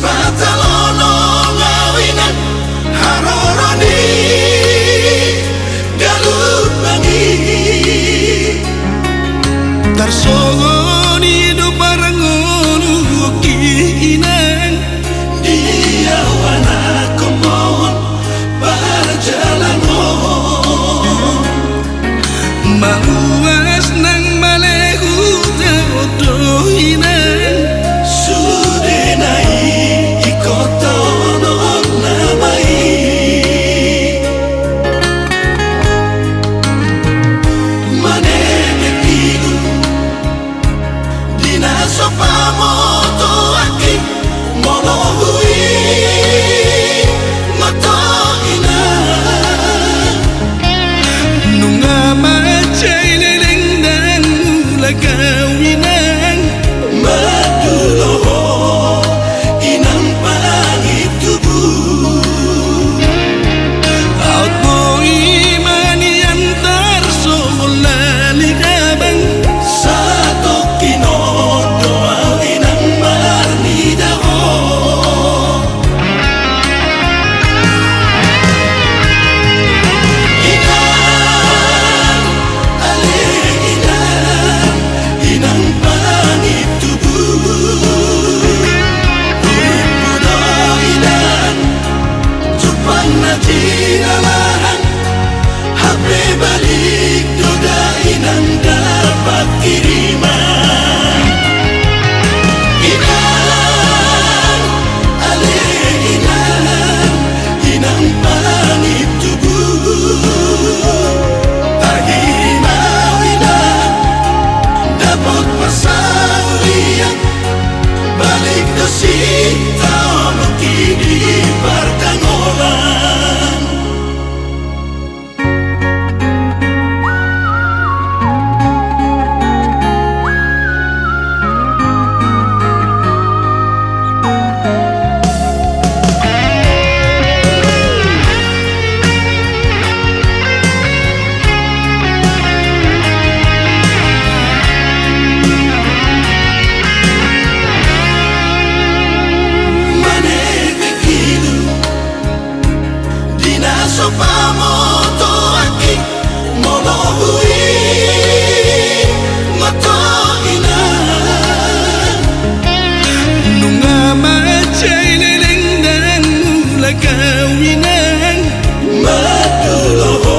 Patalono ngawinan haroroni galut bangi tarsogoni do parangonu kiinang dia wana komon berjalan mauas nang malehu doinang sudenai ikotono namai manene kidu dina sopamoto aki molohui mato ina nunga macai leleng dan mula kawinang maduloho inang pangit tubuh out mo imani antar solali kabang satu kinodo inang marnidaho inang ale inang pangit tubuh puno inang cupang na tinalahan hape balik doda inang dapat kiriman inang ale inang pangit tubuh tahimau inang dapat pasang liat balik dosi tau kini pertangolan manene kidu dina sopamoto aki molohui mato ina nunga macai leleng dan mula kawinang maduloho